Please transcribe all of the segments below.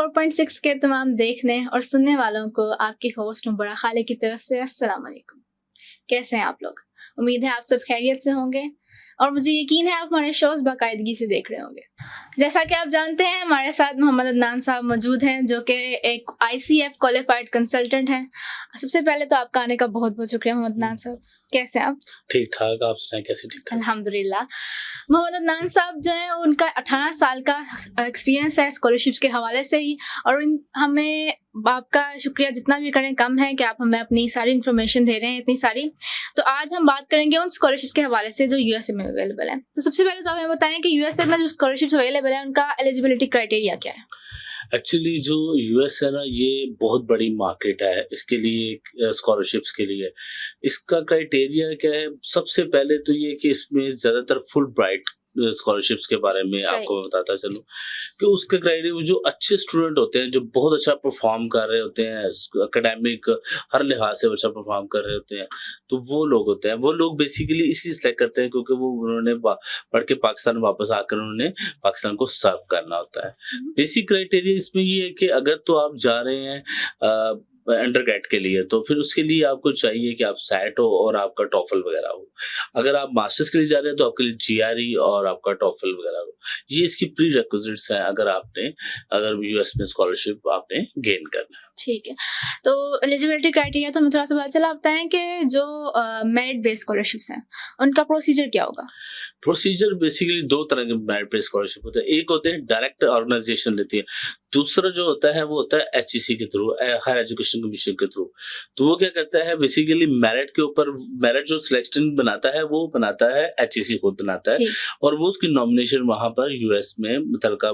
94.6 के तमाम देखने और सुनने वालों को आपकी होस्ट मुबरा खाले की तरफ से अस्सलाम वालेकुम। कैसे हैं आप लोग? उम्मीद है आप सब खैरियत से होंगे और मुझे यकीन है आप हमारे शोज बाकायदगी से देख रहे होंगे। जैसा कि आप जानते हैं हमारे साथ मोहम्मद अदनान साहब मौजूद हैं जो कि एक ICF क्वालिफाइड कंसल्टेंट हैं। सबसे पहले तो आपका आने का बहुत बहुत शुक्रिया मोहम्मद अदनान साहब। कैसे हैं आप? ठीक ठाक, आप सुनाएं कैसे? ठीक ठाक अल्हम्दुलिल्लाह। मोहम्मद अदनान साहब जो है उनका 18 साल का एक्सपीरियंस है स्कॉलरशिप्स के हवाले से ही, और हमें आपका शुक्रिया जितना भी करें कम है कि आप हमें अपनी सारी इन्फॉर्मेशन दे रहे हैं इतनी सारी। तो आज हम बात करेंगे उन स्कॉलरशिप्स के हवाले से जो यूएसए में अवेलेबल है। तो सबसे पहले तो आप हमें बताएं कि यूएसए में जो स्कॉलरशिप्स अवेलेबल है उनका एलिजिबिलिटी क्राइटेरिया क्या है? एक्चुअली जो यूएस है ना, ये बहुत बड़ी मार्केट है इसके लिए, स्कॉलरशिप्स के लिए। इसका क्राइटेरिया क्या है? सबसे पहले तो ये कि इसमें ज़्यादातर फुल ब्राइट स्कॉलरशिप्स के बारे में आपको बताता चलूँ कि उसके क्राइटेरिया जो अच्छे स्टूडेंट होते हैं, जो बहुत अच्छा परफॉर्म कर रहे होते हैं, एकेडमिक हर लिहाज से अच्छा परफॉर्म कर रहे होते हैं, तो वो लोग होते हैं। वो लोग बेसिकली इसलिए सेलेक्ट करते हैं क्योंकि वो उन्होंने पढ़ के पाकिस्तान वापस आकर उन्होंने पाकिस्तान को सर्व करना होता है। बेसिक क्राइटेरिया इसमें ये है कि अगर तो आप जा रहे हैं अंडरग्रेड के लिए, तो फिर उसके लिए आपको चाहिए कि आप सैट हो और आपका टॉफल वगैरह हो। अगर आप मास्टर्स के लिए जा रहे हैं तो आपके लिए GRE और आपका टॉफल वगैरह हो। ये इसकी प्री रिक्विजिट्स हैं अगर यूएस में स्कॉलरशिप आपने गेन करना है। ठीक है, तो एलिजिबिलिटी क्राइटेरिया तो हमें थोड़ा सा पता चला। आप बताएं कि जो मेरिट बेस्ड स्कॉलरशिप्स हैं उनका प्रोसीजर क्या होगा? प्रोसीजर बेसिकली दो तरह के मेरिट बेस्ड स्कॉलरशिप होते हैं। एक होते हैं डायरेक्ट ऑर्गेनाइजेशन लेती है, दूसरा जो होता है वो होता है HEC के थ्रू, हायर एजुकेशन कमीशन के थ्रू। तो वो क्या करता है बेसिकली मेरिट के ऊपर, मेरिट जो सिलेक्शन बनाता है वो बनाता है HEC खुद बनाता है, और वो उसकी नॉमिनेशन वहां पर यूएस में मुतलका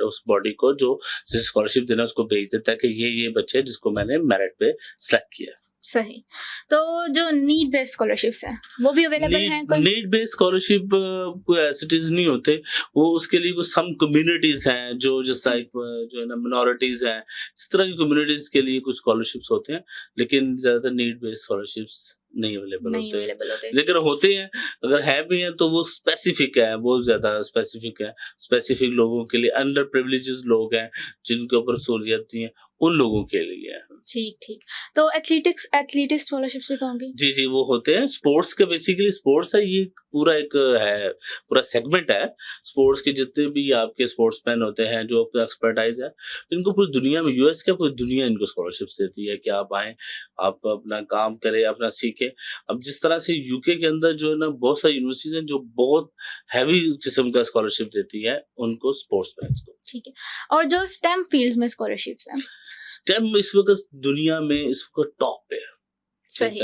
उस बॉडी को जो स्कॉलरशिप देना उसको भेज देता है कि ये बच्चे जिसको मैंने मेरिट पे सिलेक्ट किया। सही। तो जो नीड बेस्ड स्कॉलरशिप्स हैं वो भी अवेलेबल हैं? कोई नीड बेस्ड स्कॉलरशिप कोई एसिटीज नहीं होते, वो उसके लिए कुछ सम कम्युनिटीज हैं जो जिस टाइप जो है ना मिनॉरिटीज हैं, इस तरह की कम्युनिटीज के लिए कुछ स्कॉलरशिप्स होते हैं, लेकिन ज्यादातर नीड बेस्ड स्कॉलरशिप्स नहीं अवेलेबल होते। लेकिन होते हैं, अगर है भी हैं तो वो स्पेसिफिक है, बहुत ज्यादा स्पेसिफिक है। स्पेसिफिक लोगों के लिए, अंडर प्रिविलेजेस लोग हैं जिनके ऊपर सहूलियत नहीं है, उन लोगों के लिए है। ठीक। तो एथलेटिक्स स्कॉलरशिप्स भी तो होंगे? जी, वो होते हैं। स्पोर्ट्स के बेसिकली स्पोर्ट्स है, ये पूरा सेगमेंट है। स्पोर्ट्स के जितने भी आपके स्पोर्ट्समैन होते हैं जो एक्सपर्टाइज है, इनको पूरी दुनिया में, यूएस क्या पूरी दुनिया इनको स्कॉलरशिप्स देती है कि आप आए, आप अपना काम करें, अपना सीखें। अब जिस तरह से यूके के अंदर जो है ना बहुत सारी यूनिवर्सिटीज हैं जो बहुत हैवी किस्म का स्कॉलरशिप देती है उनको, स्पोर्ट्समैन को। ठीक है, और जो स्टेम फील्ड्स में स्कॉलरशिप्स हैं, स्टेम इस वक्त दुनिया में इस वक्त टॉप पे है। सही।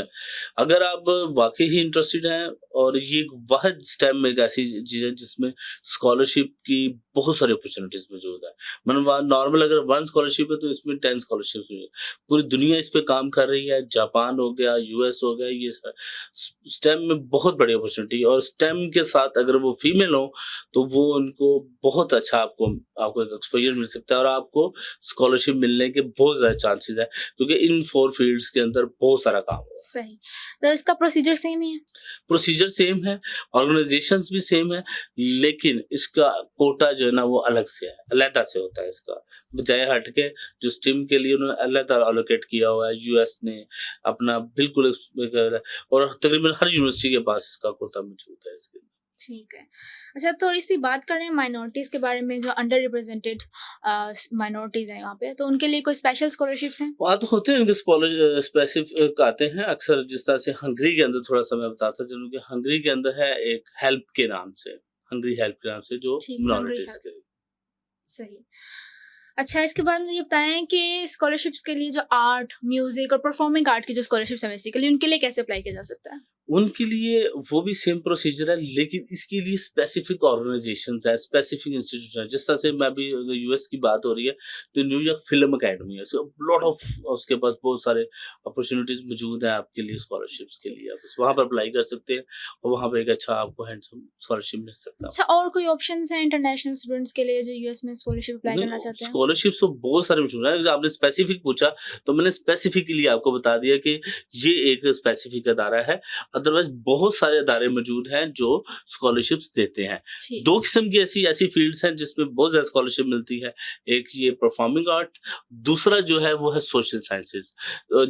अगर आप वाकई ही इंटरेस्टेड हैं, और ये वाहिद स्टेम में एक ऐसी चीज है जिसमें स्कॉलरशिप की बहुत सारी अपॉर्चुनिटीज मौजूद है। मतलब नॉर्मल अगर 1 स्कॉलरशिप है तो इसमें 10 स्कॉलरशिप है। पूरी दुनिया इस पे काम कर रही है, जापान हो गया, US हो गया, ये स्टेम में बहुत बड़ी अपॉर्चुनिटी है। और स्टेम के साथ अगर वो फीमेल हो तो वो उनको बहुत अच्छा आपको एक एक्सपोजर मिल सकता है, और आपको स्कॉलरशिप मिलने के बहुत ज्यादा चांसेस है, क्योंकि इन 4 फील्ड्स के अंदर बहुत सारा काम है। सही। तो इसका प्रोसीजर सेम ही है? प्रोसीजर सेम है, ऑर्गेनाइजेशंस भी सेम है, लेकिन इसका कोटा जो है ना वो अलग से है, अलग से होता है। इसका बजाय हटके जो स्ट्रीम के लिए उन्होंने अलग एलोकेट किया हुआ है यूएस ने अपना, बिल्कुल। और तकरीबन हर यूनिवर्सिटी के पास इसका कोटा मौजूद है इसके। ठीक है। अच्छा, थोड़ी सी बात करें माइनॉरिटीज के बारे में, जो अंडर रिप्रेजेंटेड माइनॉरिटीज हैं यहाँ पे, तो उनके लिए कोई स्पेशल स्कॉलरशिप्स हैं? वहाँ तो होते हैं, उनके स्पेसिफिक आते हैं अक्सर। जिस तरह से हंगरी के अंदर, थोड़ा सा मैं बताता चलूँ कि हंगरी के अंदर है एक हेल्प के नाम से, हंगरी हेल्प के नाम से, जो मिनॉरिटीज के। सही। अच्छा, इसके बाद मुझे ये बताएं कि स्कॉलरशिप्स के लिए जो आर्ट, म्यूजिक और परफॉर्मिंग आर्ट की जो स्कॉलरशिप्स है बेसिकली, उनके लिए कैसे अप्लाई किया जा सकता है? उनके लिए वो भी सेम प्रोसीजर है, लेकिन इसके लिए स्पेसिफिक ऑर्गेनाइजेशंस है, स्पेसिफिक इंस्टीट्यूशन है। जिस तरह से मैं अभी यूएस की बात हो रही है तो न्यूयॉर्क फिल्म अकेडमी है, लॉट ऑफ उसके पास बहुत सारे अपॉर्चुनिटीज मौजूद हैं आपके लिए स्कॉलरशिप्स के लिए। आप वहाँ पर अप्लाई कर सकते हैं और वहाँ पर एक अच्छा आपको हैंडसम स्कॉलरशिप मिल सकता है। अच्छा, और कोई ऑप्शंस हैं इंटरनेशनल स्टूडेंट्स के लिए जो यूएस में स्कॉलरशिप अप्लाई करना चाहते हैं? स्कॉलरशिप्स तो बहुत सारे मशहूर हैं। आपने स्पेसिफिक पूछा तो मैंने स्पेसिफिकली आपको बता दिया कि ये एक स्पेसिफिक अदारा है। अदरवाइज बहुत सारे अदारे मौजूद हैं जो स्कॉलरशिप्स देते हैं। ठीक। 2 किस्म की ऐसी फील्ड्स हैं जिसमें बहुत ज़्यादा स्कॉलरशिप मिलती है। एक ये परफॉर्मिंग आर्ट, दूसरा जो है वो है सोशल साइंसेज़।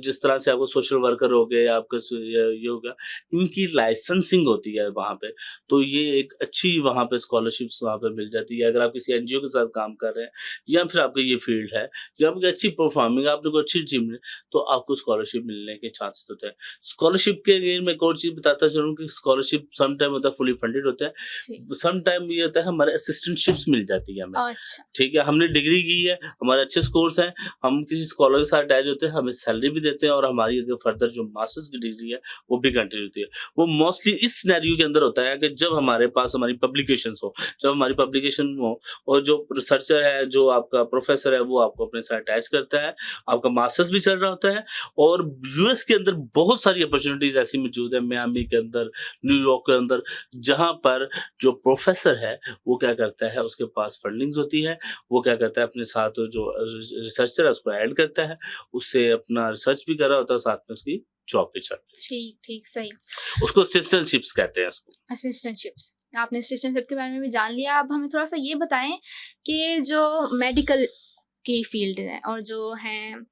जिस तरह से आपको सोशल वर्कर हो गए, आपका ये हो गया, इनकी लाइसेंसिंग होती है वहाँ पे, तो ये एक अच्छी वहाँ पे स्कॉलरशिप्स वहाँ पे मिल जाती है। अगर आप किसी एनजीओ के साथ काम कर रहे हैं या फिर आपका ये फील्ड है, या आपकी अच्छी परफॉर्मिंग, आपने कोई अच्छी जिम है, तो आपको स्कॉलरशिप मिलने के चांसेस होते हैं। स्कॉलरशिप के लिए मैं एक और चीज़ बताता चलूँ कि स्कॉलरशिप सम टाइम होता है फुली फंडेड होता है, जी। सम टाइम ये होता है हमारे असिस्टेंटशिप्स मिल जाती है हमें। अच्छा। ठीक है, हमने डिग्री की है, हमारे अच्छे स्कोर्स हैं, हम किसी स्कॉलर के साथ अटैच होते हैं, हमें सैलरी भी देते हैं और हमारी अगर फर्दर जो मास्टर्स की डिग्री है वो भी कंटिन्यू होती है। वो मोस्टली इस सिनेरियो के अंदर होता है कि जब हमारे पास हमारी पब्लिकेशंस हो, जब हमारी पब्लिकेशन हो और जो रिसर्चर है, जो आपका प्रोफेसर है, वो आपको अपने साथ अटैच करता है, आपका मास्टर्स भी चल रहा होता है। और यूएस के अंदर बहुत सारी अपॉर्चुनिटीज ऐसी मौजूद है, मियामी के अंदर, न्यूयॉर्क के अंदर, जहाँ पर जो प्रोफेसर है वो क्या करता है, उसके पास फंडिंग्स होती है, वो क्या करता है अपने साथ जो रिसर्चर है उसको ऐड करता है, उससे अपना रिसर्च भी कर रहा होता है, साथ में उसकी जॉब भी चल रही ठीक, ठीक, सही। है। उसको असिस्टेंटशिप्स कहते हैं उसको। असिस्टेंटशिप्स, आपने असिस्टेंटशिप के बारे में भी जान लिया। अब हमें थोड़ा-सा ये बताएँ कि जो मेडिकल की फील्ड है और जो हैं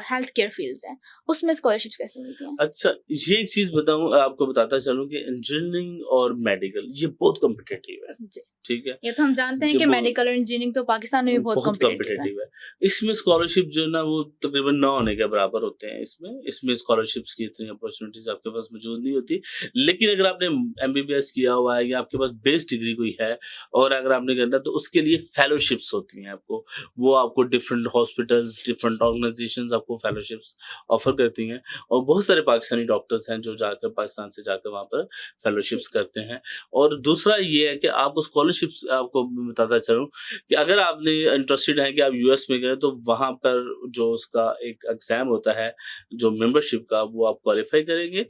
हेल्थ केयर फील्ड्स हैं, उसमें स्कॉलरशिप्स कैसे मिलती हैं? अच्छा, ये एक चीज़ बताऊँ, आपको बताता चलूँ कि इंजीनियरिंग और मेडिकल ये बहुत कॉम्पिटिटिव है, जी। ठीक है? ये तो हम जानते हैं कि जब मेडिकल और इंजीनियरिंग तो पाकिस्तान में भी बहुत बहुत कॉम्पिटिटिव है। कॉम्पिटिटिव है। इसमें स्कॉलरशिप जो है ना वो तकरीबन ना होने के बराबर होते हैं इसमें। इसमें स्कॉलरशिप्स की इतनी अपॉर्चुनिटीज़ आपके पास मौजूद नहीं होती। लेकिन अगर आपने एमबीबीएस किया हुआ है या आपके पास बेस डिग्री कोई है और अगर आपने करना, तो उसके लिए फेलोशिप्स होती हैं आपको। वो आपको डिफरेंट हॉस्पिटल्स, डिफरेंट ऑर्गनाइजेशंस आपको फेलोशिप्स ऑफर करती हैं और बहुत सारे पाकिस्तानी डॉक्टर्स हैं जो जाकर पाकिस्तान से जाकर वहाँ पर फेलोशिप्स करते हैं। और दूसरा ये है कि आपको स्कॉलरशिप्स, आपको मैं बताता चलूँ कि अगर आपने इंटरेस्टेड हैं कि आप यूएस में गए, तो वहाँ पर जो उसका एक एग्ज़ाम होता है जो मेंबरशिप का, वो आप क्वालिफाई करेंगे,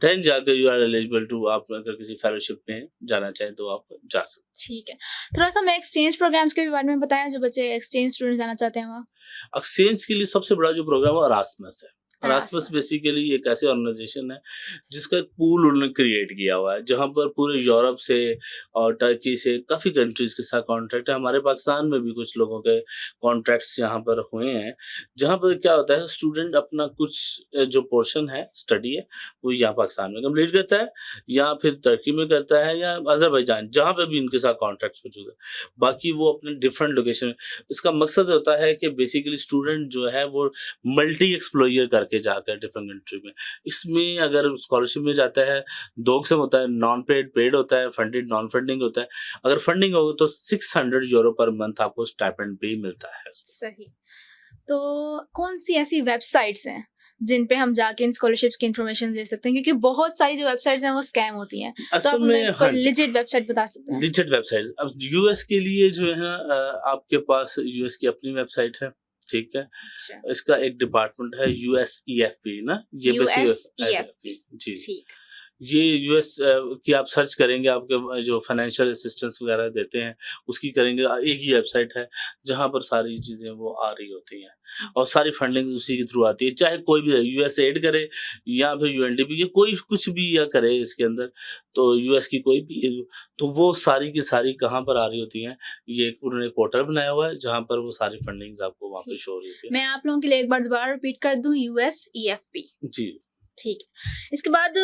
देन जाकर यू आर एलिजिबल टू, आप अगर किसी फेलोशिप में जाना चाहें तो आप जा सकते ठीक है। थोड़ा-सा हमें एक्सचेंज प्रोग्राम्स के भी बारे में बताएँ, जो बच्चे एक्सचेंज स्टूडेंट जाना चाहते हैं वहाँ? हैं। एक्सचेंज के लिए सबसे बड़ा जो प्रोग्राम है अरास्मस है। अरास्मस एरास्मस। बेसिकली एक ऐसी ऑर्गेनाइजेशन है जिसका एक पूल उन्होंने क्रिएट किया हुआ है, जहाँ पर पूरे यूरोप से और टर्की से काफ़ी कंट्रीज़ के साथ कॉन्ट्रैक्ट है। हमारे पाकिस्तान में भी कुछ लोगों के कॉन्ट्रैक्ट्स यहाँ पर हुए हैं, जहाँ पर क्या होता है, स्टूडेंट अपना कुछ जो पोर्शन है, स्टडी है, वो यहाँ पाकिस्तान में कंप्लीट करता है या फिर टर्की में करता है या अज़रबैजान, जहाँ पे भी उनके साथ कॉन्ट्रैक्ट्स मौजूद है। बाकी वो अपने डिफरेंट लोकेशन, इसका मकसद होता है कि बेसिकली स्टूडेंट जो है वो मल्टी एक्सप्लोजर करके जाकर डिफरेंट कंट्री में। इसमें अगर स्कॉलरशिप में जाता है, 2 किस्म होता है, नॉन पेड, पेड होता है, फंडेड, नॉन फंडिंग होता है। अगर फंडिंग होगा तो 600 यूरो पर मंथ आपको स्टाइपेंड भी मिलता है उसमें। सही। तो कौन-सी ऐसी वेबसाइट्स हैं, जिन पे हम जाके इन स्कॉलरशिप्स की इन्फॉर्मेशन ले सकते हैं? क्योंकि बहुत सारी जो वेबसाइट्स हैं वो स्कैम होती हैं। तो आप असल हमें में कोई हाँ जी, लिजिट वेबसाइट बता सकते हैं? Legit websites. अब यूएस के लिए जो है ना, आपके पास यूएस की अपनी वेबसाइट है, ठीक है? अच्छा। इसका एक डिपार्टमेंट है यूएसईएफपी ना, ये बेसिक USEFP। जी। ठीक। ये यूएस की आप सर्च करेंगे, आपके जो फाइनेंशियल असिस्टेंस वगैरह देते हैं, उसकी करेंगे, एक ही वेबसाइट है जहाँ पर सारी चीज़ें वो आ रही होती हैं और सारी फंडिंग उसी के थ्रू आती है। चाहे कोई भी यूएसएड करे या फिर यूएनडीपी या कोई कुछ भी या करे इसके अंदर, तो यूएस की कोई भी, तो वो सारी की सारी कहाँ पर आ रही होती हैं, ये उन्होंने एक पोर्टल बनाया हुआ है जहाँ पर वो सारी फंडिंग्स आपको वहाँ पे ठीक। शो हो रही होती है। मैं आप लोगों के लिए एक बार दोबारा रिपीट कर दूँ, USEFP। जी। ठीक है। इसके बाद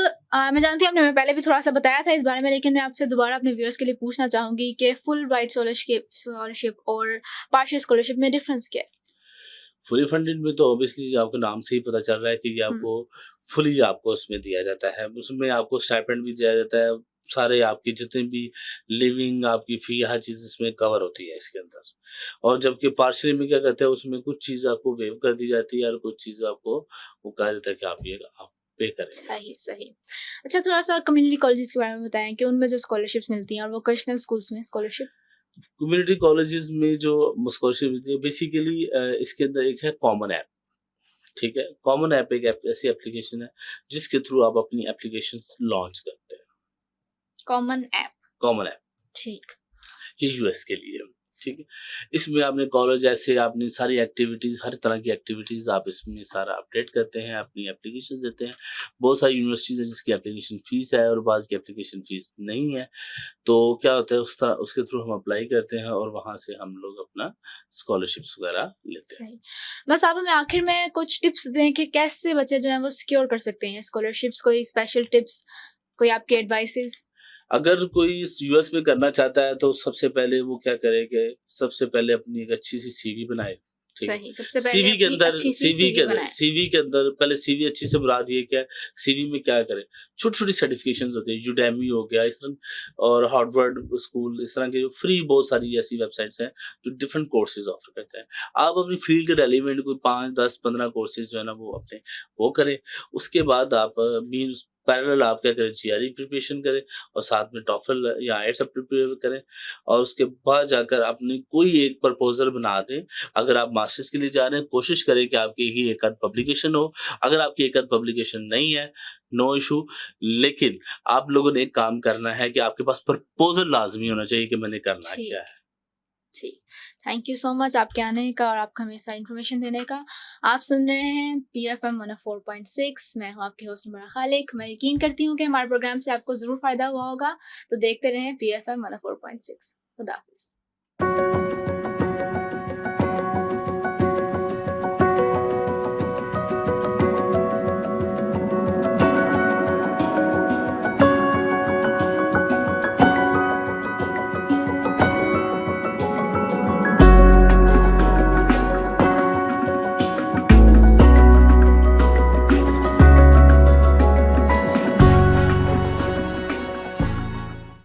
मैं जानती हूँ आपने हमें पहले भी थोड़ा-सा बताया था इस बारे में, लेकिन मैं आपसे दोबारा अपने व्यूअर्स के लिए पूछना चाहूँगी कि फुल ब्राइट स्कॉलरशिप और पार्शियल स्कॉलरशिप में डिफरेंस क्या है? फुली फंडेड में तो ऑब्वियसली आपको नाम से ही पता चल रहा है कि ये हुँ। आपको फुली आपको उसमें दिया जाता है। उसमें आपको स्टाइपेंड भी दिया जाता है, सारे आपकी जितनी भी लिविंग, आपकी फ़ी, हर चीज़ इसमें कवर होती है इसके अंदर। और जबकि पार्शियली में क्या कहते हैं, उसमें कुछ चीज़ आपको वेव कर दी जाती है और कुछ चीज़ आपको वो कहा जाता है कि आप पे करेंगे। सही, सही। अच्छा, थोड़ा-सा कम्युनिटी कॉलेजेस के बारे में बताएँ कि उनमें जो स्कॉलरशिप्स मिलती हैं और वोकेशनल स्कूल्स में स्कॉलरशिप? कम्युनिटी कॉलेजेस में जो स्कॉलरशिप मिलती है बेसिकली, इसके अंदर एक है कॉमन ऐप, ठीक है? कॉमन ऐप एक ऐसी एप्लीकेशन है जिसके थ्रू आप अपनी एप्लीकेशंस लॉन्च करते हैं। Common app. कॉमन ऐप, ठीक। ये यूएस के लिए है। ठीक है। इसमें आपने कॉलेज जैसे आपने सारी एक्टिविटीज़, हर तरह की एक्टिविटीज़ आप इसमें सारा अपडेट करते हैं, अपनी एप्लीकेशंस देते हैं। बहुत सारी यूनिवर्सिटीज़ हैं जिसकी एप्लीकेशन फ़ीस है और बाज़ की एप्लीकेशन फ़ीस नहीं है। तो क्या होता है, उस तरह उसके थ्रू हम अप्लाई करते हैं और वहाँ से हम लोग अपना स्कॉलरशिप्स वगैरह लेते हैं। सही। बस आप हमें आखिर में कुछ टिप्स दें कि कैसे बच्चे जो हैं वो सिक्योर कर सकते हैं स्कॉलरशिप्स, कोई स्पेशल टिप्स, कोई आपकी एडवाइसेस? अगर कोई यूएस में करना चाहता है तो सबसे पहले वो क्या करे कि सबसे पहले अपनी एक अच्छी सी सीवी बनाए, ठीक है। सही, सबसे पहले अपनी अच्छी सी बनाएँ। सीवी के अंदर पहले सीवी अच्छी से बना दिए, क्या सीवी में क्या करें, छोटी-छोटी सर्टिफिकेशंस होती है, यूडेमी हो गया इस तरह और हार्वर्ड स्कूल, इस तरह के जो फ्री बहुत सारी ऐसी वेबसाइट्स हैं जो डिफरेंट कोर्सेज ऑफर करते हैं। आप अपनी फील्ड के रेलेवेंट कोई 5, 10, 15 कोर्सेज जो है ना वो अपने वो करें। उसके बाद आप मीन्स पैरेलल आप क्या करें, जीआरई प्रिपरेशन करें और साथ में टॉफल या आईएलटीएस प्रिपेयर करें और उसके बाद जाकर अपनी कोई एक प्रपोजल बना दें। अगर आप मास्टर्स के लिए जा रहे हैं, कोशिश करें कि आपकी ही एक आध पब्लिकेशन हो। अगर आपकी एक आध पब्लिकेशन नहीं है, नो इशू, लेकिन आप लोगों ने एक काम करना है कि आपके पास प्रपोजल लाज़मी होना चाहिए कि मैंने करना क्या ठीक, है। ठीक। थैंक यू सो मच आपके आने का और आपका हमें सारी इन्फॉर्मेशन देने का। आप सुन रहे हैं पीएफएम 104.6। मैं हूँ आपकी होस्ट नुबरा खालिक। मैं यकीन करती हूँ कि हमारे प्रोग्राम से आपको ज़रूर फ़ायदा हुआ होगा। तो देखते रहें पीएफएम 104.6। खुदा हाफ़िज़।